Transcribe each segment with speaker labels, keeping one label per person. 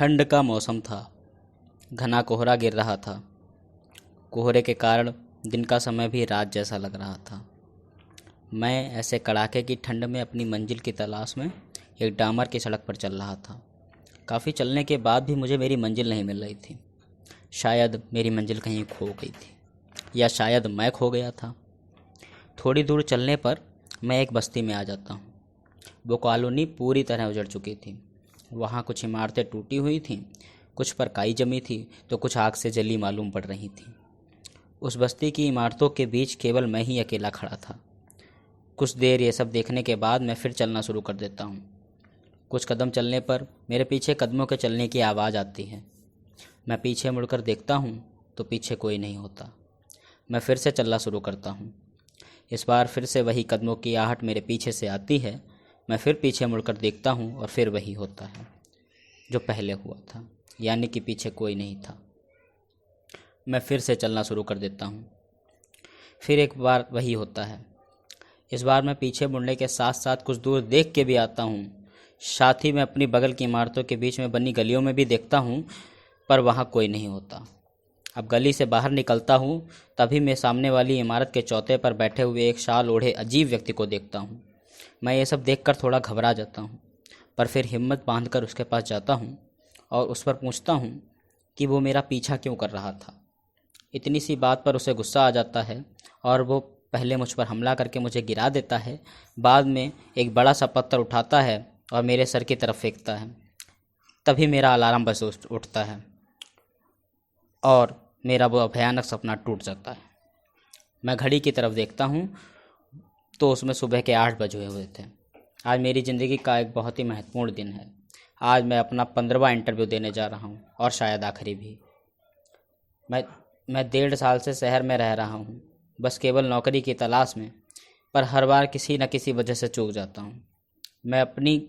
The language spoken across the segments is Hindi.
Speaker 1: ठंड का मौसम था। घना कोहरा गिर रहा था। कोहरे के कारण दिन का समय भी रात जैसा लग रहा था। मैं ऐसे कड़ाके की ठंड में अपनी मंजिल की तलाश में एक डामर की सड़क पर चल रहा था। काफ़ी चलने के बाद भी मुझे मेरी मंजिल नहीं मिल रही थी। शायद मेरी मंजिल कहीं खो गई थी, या शायद मैं खो गया था। थोड़ी दूर चलने पर मैं एक बस्ती में आ जाता हूँ। वो कॉलोनी पूरी तरह उजड़ चुकी थी। वहाँ कुछ इमारतें टूटी हुई थीं, कुछ पर काई जमी थी तो कुछ आग से जली मालूम पड़ रही थीं। उस बस्ती की इमारतों के बीच केवल मैं ही अकेला खड़ा था। कुछ देर ये सब देखने के बाद मैं फिर चलना शुरू कर देता हूँ। कुछ कदम चलने पर मेरे पीछे कदमों के चलने की आवाज़ आती है। मैं पीछे मुड़कर देखता हूँ तो पीछे कोई नहीं होता। मैं फिर से चलना शुरू करता हूँ। इस बार फिर से वही कदमों की आहट मेरे पीछे से आती है। मैं फिर पीछे मुड़कर देखता हूँ और फिर वही होता है जो पहले हुआ था, यानी कि पीछे कोई नहीं था। मैं फिर से चलना शुरू कर देता हूँ। फिर एक बार वही होता है। इस बार मैं पीछे मुड़ने के साथ साथ कुछ दूर देख के भी आता हूँ। साथ ही मैं अपनी बगल की इमारतों के बीच में बनी गलियों में भी देखता हूँ, पर वहाँ कोई नहीं होता। अब गली से बाहर निकलता हूँ, तभी मैं सामने वाली इमारत के चौथे पर बैठे हुए एक शाल ओढ़े अजीब व्यक्ति को देखता हूँ। मैं ये सब देखकर थोड़ा घबरा जाता हूँ, पर फिर हिम्मत बांधकर उसके पास जाता हूँ और उस पर पूछता हूँ कि वो मेरा पीछा क्यों कर रहा था। इतनी सी बात पर उसे गुस्सा आ जाता है और वो पहले मुझ पर हमला करके मुझे गिरा देता है। बाद में एक बड़ा सा पत्थर उठाता है और मेरे सर की तरफ फेंकता है। तभी मेरा अलार्म बज उठता है और मेरा वो भयानक सपना टूट जाता है। मैं घड़ी की तरफ देखता हूँ तो उसमें सुबह के 8 बजे हुए थे। आज मेरी ज़िंदगी का एक बहुत ही महत्वपूर्ण दिन है। आज मैं अपना 15वां इंटरव्यू देने जा रहा हूँ और शायद आखिरी भी। मैं 1.5 साल से शहर में रह रहा हूँ, बस केवल नौकरी की तलाश में, पर हर बार किसी न किसी वजह से चूक जाता हूँ। मैं अपनी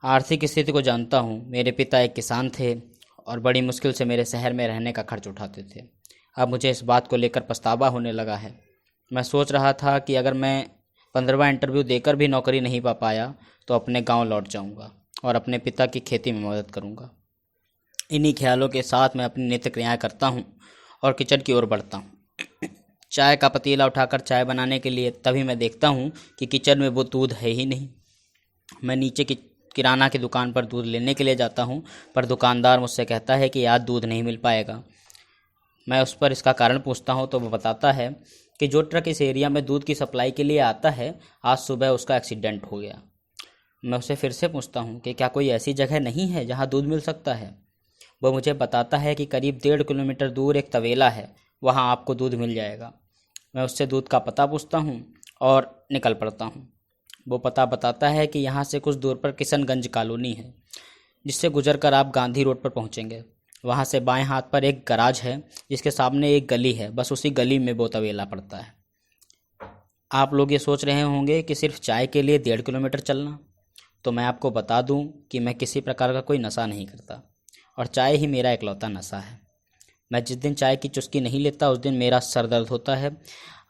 Speaker 1: आर्थिक स्थिति को जानता हूँ। मेरे पिता एक किसान थे और बड़ी मुश्किल से मेरे शहर में रहने का खर्च उठाते थे। अब मुझे इस बात को लेकर पछतावा होने लगा है। मैं सोच रहा था कि अगर मैं 15वां इंटरव्यू देकर भी नौकरी नहीं पा पाया तो अपने गांव लौट जाऊंगा और अपने पिता की खेती में मदद करूंगा। इन्हीं ख्यालों के साथ मैं अपनी नित्य क्रियाएं करता हूं और किचन की ओर बढ़ता हूं। चाय का पतीला उठाकर चाय बनाने के लिए तभी मैं देखता हूं कि किचन में वो दूध है ही नहीं। मैं नीचे की किराना की दुकान पर दूध लेने के लिए जाता हूं, पर दुकानदार मुझसे कहता है कि आज दूध नहीं मिल पाएगा। मैं उस पर इसका कारण पूछता हूं तो वो बताता है कि जो ट्रक इस एरिया में दूध की सप्लाई के लिए आता है, आज सुबह उसका एक्सीडेंट हो गया। मैं उसे फिर से पूछता हूँ कि क्या कोई ऐसी जगह नहीं है जहाँ दूध मिल सकता है। वो मुझे बताता है कि करीब 1.5 किलोमीटर दूर एक तवेला है, वहाँ आपको दूध मिल जाएगा। मैं उससे दूध का पता पूछता हूँ और निकल पड़ता हूँ। वो पता बताता है कि यहाँ से कुछ दूर पर किशनगंज कॉलोनी है, जिससे गुजर कर आप गांधी रोड पर पहुँचेंगे। वहाँ से बाएं हाथ पर एक गराज है, जिसके सामने एक गली है, बस उसी गली में वो तवेला पड़ता है। आप लोग ये सोच रहे होंगे कि सिर्फ चाय के लिए 1.5 किलोमीटर चलना, तो मैं आपको बता दूं कि मैं किसी प्रकार का कोई नशा नहीं करता और चाय ही मेरा इकलौता नशा है। मैं जिस दिन चाय की चुस्की नहीं लेता उस दिन मेरा सर दर्द होता है।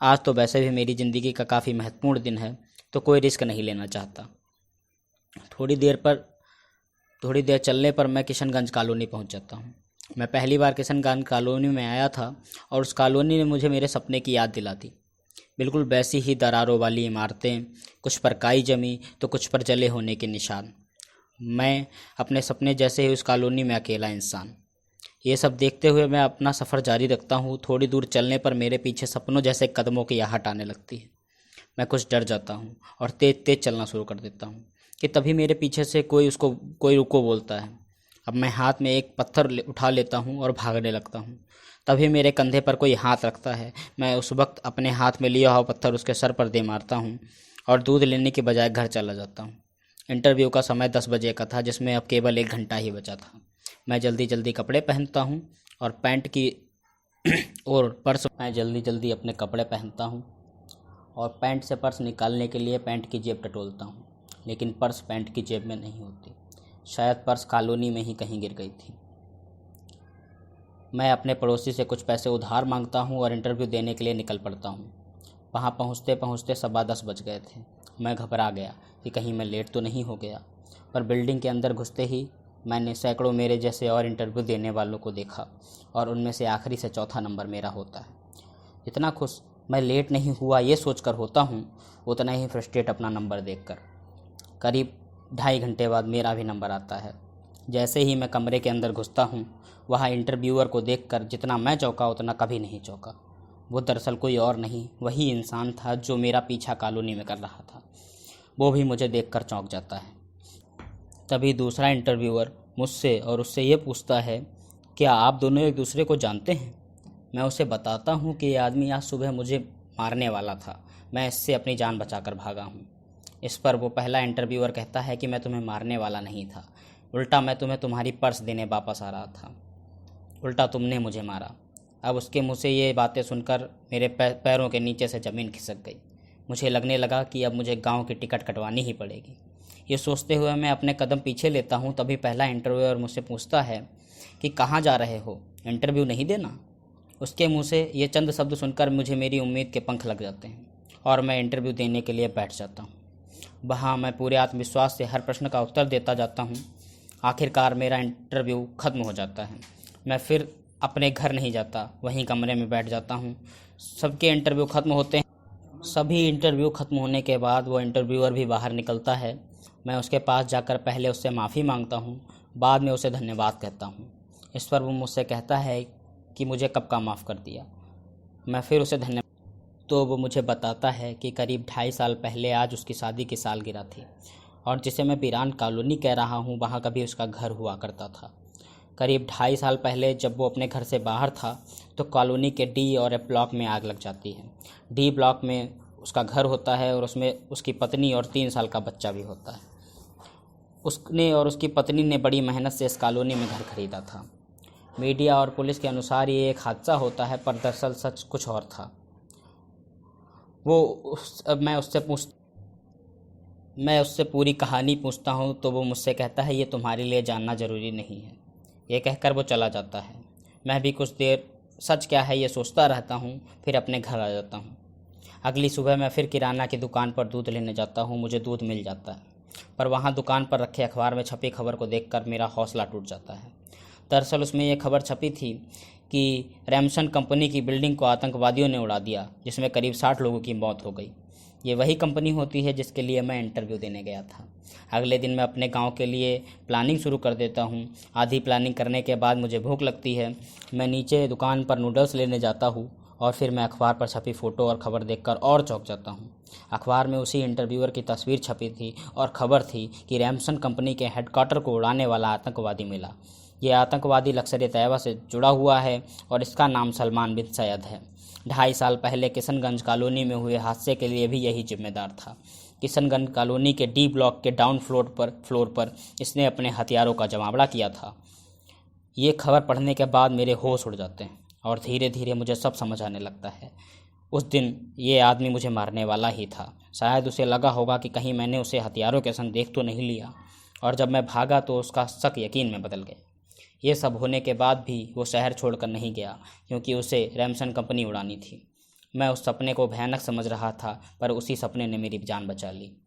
Speaker 1: आज तो वैसे भी मेरी ज़िंदगी का काफ़ी महत्वपूर्ण दिन है, तो कोई रिस्क नहीं लेना चाहता। थोड़ी देर चलने पर मैं किशनगंज कॉलोनी पहुंच जाता हूं। मैं पहली बार किशनगंज कॉलोनी में आया था और उस कॉलोनी ने मुझे मेरे सपने की याद दिला दी। बिल्कुल वैसी ही दरारों वाली इमारतें, कुछ पर काई जमी तो कुछ पर जले होने के निशान। मैं अपने सपने जैसे ही उस कॉलोनी में अकेला इंसान। ये सब देखते हुए मैं अपना सफ़र जारी रखता हूँ। थोड़ी दूर चलने पर मेरे पीछे सपनों जैसे कदमों की आहट आने लगती है। मैं कुछ डर जाता हूँ और तेज तेज चलना शुरू कर देता हूँ कि तभी मेरे पीछे से कोई रुको बोलता है। अब मैं हाथ में एक पत्थर उठा लेता हूँ और भागने लगता हूँ। तभी मेरे कंधे पर कोई हाथ रखता है। मैं उस वक्त अपने हाथ में लिया हुआ पत्थर उसके सर पर दे मारता हूँ और दूध लेने के बजाय घर चला जाता हूँ। इंटरव्यू का समय 10 बजे का था, जिसमें अब केवल 1 घंटा ही बचा था। मैं जल्दी जल्दी कपड़े पहनता हूँ और पैंट की और पर्स मैं जल्दी जल्दी अपने कपड़े पहनता हूँ और पैंट से पर्स निकालने के लिए पैंट की जेब टटोलता हूँ, लेकिन पर्स पैंट की जेब में नहीं होती। शायद पर्स कॉलोनी में ही कहीं गिर गई थी। मैं अपने पड़ोसी से कुछ पैसे उधार मांगता हूँ और इंटरव्यू देने के लिए निकल पड़ता हूँ। वहाँ पहुँचते पहुँचते 10:15 बज गए थे। मैं घबरा गया कि कहीं मैं लेट तो नहीं हो गया, पर बिल्डिंग के अंदर घुसते ही मैंने सैकड़ों मेरे जैसे और इंटरव्यू देने वालों को देखा और उनमें से आखिरी से चौथा नंबर मेरा होता है। जितना खुश मैं लेट नहीं हुआ ये सोचकर होता हूँ, उतना ही फ्रस्ट्रेट अपना नंबर देखकर। करीब 2.5 घंटे बाद मेरा भी नंबर आता है। जैसे ही मैं कमरे के अंदर घुसता हूँ, वहाँ इंटरव्यूअर को देखकर जितना मैं चौंका उतना कभी नहीं चौंका। वो दरअसल कोई और नहीं, वही इंसान था जो मेरा पीछा कॉलोनी में कर रहा था। वो भी मुझे देखकर चौंक जाता है। तभी दूसरा इंटरव्यूअर मुझसे और उससे ये पूछता है, क्या आप दोनों एक दूसरे को जानते हैं? मैं उसे बताता हूँ कि ये आदमी आज सुबह मुझे मारने वाला था, मैं इससे अपनी जान बचाकर भागा हूँ। इस पर वो पहला इंटरव्यूअर कहता है कि मैं तुम्हें मारने वाला नहीं था, उल्टा मैं तुम्हें तुम्हारी पर्स देने वापस आ रहा था, उल्टा तुमने मुझे मारा। अब उसके मुँह से ये बातें सुनकर मेरे पैरों के नीचे से ज़मीन खिसक गई। मुझे लगने लगा कि अब मुझे गांव की टिकट कटवानी ही पड़ेगी। ये सोचते हुए मैं अपने कदम पीछे लेता हूँ, तभी पहला इंटरव्यूअर मुझसे पूछता है कि कहाँ जा रहे हो, इंटरव्यू नहीं देना? उसके मुंह से ये चंद शब्द सुनकर मुझे मेरी उम्मीद के पंख लग जाते हैं और मैं इंटरव्यू देने के लिए बैठ जाता हूँ। वहाँ मैं पूरे आत्मविश्वास से हर प्रश्न का उत्तर देता जाता हूँ। आखिरकार मेरा इंटरव्यू ख़त्म हो जाता है। मैं फिर अपने घर नहीं जाता, वहीं कमरे में बैठ जाता हूँ। सबके इंटरव्यू ख़त्म होते हैं। सभी इंटरव्यू ख़त्म होने के बाद वो इंटरव्यूअर भी बाहर निकलता है। मैं उसके पास जाकर पहले उससे माफ़ी मांगता हूँ, बाद में उसे धन्यवाद कहता हूँ। इस पर वो मुझसे कहता है कि मुझे कब का माफ़ कर दिया। मैं फिर उसे धन्यवाद तो वो मुझे बताता है कि करीब 2.5 साल पहले आज उसकी शादी की सालगिरह थी और जिसे मैं बिरान कॉलोनी कह रहा हूँ, वहाँ कभी उसका घर हुआ करता था। करीब 2.5 साल पहले जब वो अपने घर से बाहर था तो कॉलोनी के डी और एफ ब्लॉक में आग लग जाती है। डी ब्लॉक में उसका घर होता है और उसमें उसकी पत्नी और 3 साल का बच्चा भी होता है। उसने और उसकी पत्नी ने बड़ी मेहनत से इस कॉलोनी में घर खरीदा था। मीडिया और पुलिस के अनुसार ये एक हादसा होता है, पर दरअसल सच कुछ और था। अब मैं उससे पूरी कहानी पूछता हूँ तो वो मुझसे कहता है, ये तुम्हारे लिए जानना ज़रूरी नहीं है। ये कहकर वो चला जाता है। मैं भी कुछ देर सच क्या है ये सोचता रहता हूँ, फिर अपने घर आ जाता हूँ। अगली सुबह मैं फिर किराना की दुकान पर दूध लेने जाता हूँ। मुझे दूध मिल जाता है, पर वहाँ दुकान पर रखे अखबार में छपी खबर को देखकर मेरा हौसला टूट जाता है। दरअसल उसमें यह खबर छपी थी कि रैमसन कंपनी की बिल्डिंग को आतंकवादियों ने उड़ा दिया, जिसमें करीब 60 लोगों की मौत हो गई। ये वही कंपनी होती है जिसके लिए मैं इंटरव्यू देने गया था। अगले दिन मैं अपने गांव के लिए प्लानिंग शुरू कर देता हूँ। आधी प्लानिंग करने के बाद मुझे भूख लगती है। मैं नीचे दुकान पर नूडल्स लेने जाता हूँ और फिर मैं अखबार पर छपी फ़ोटो और ख़बर देखकर और चौंक जाता हूँ। अखबार में उसी इंटरव्यूअर की तस्वीर छपी थी और ख़बर थी कि रैमसन कंपनी के हेडक्वार्टर को उड़ाने वाला आतंकवादी मिला। ये आतंकवादी लश्कर-ए-तैयबा से जुड़ा हुआ है और इसका नाम सलमान बिन सैयद है। 2.5 साल पहले किशनगंज कॉलोनी में हुए हादसे के लिए भी यही जिम्मेदार था। किशनगंज कॉलोनी के डी ब्लॉक के डाउन फ्लोर पर इसने अपने हथियारों का जमावड़ा किया था। ये खबर पढ़ने के बाद मेरे होश उड़ जाते हैं और धीरे धीरे मुझे सब समझ आने लगता है। उस दिन ये आदमी मुझे मारने वाला ही था। शायद उसे लगा होगा कि कहीं मैंने उसे हथियारों के संग देख तो नहीं लिया, और जब मैं भागा तो उसका शक यकीन में बदल गया। ये सब होने के बाद भी वो शहर छोड़कर नहीं गया, क्योंकि उसे रैमसन कंपनी उड़ानी थी। मैं उस सपने को भयानक समझ रहा था, पर उसी सपने ने मेरी जान बचा ली।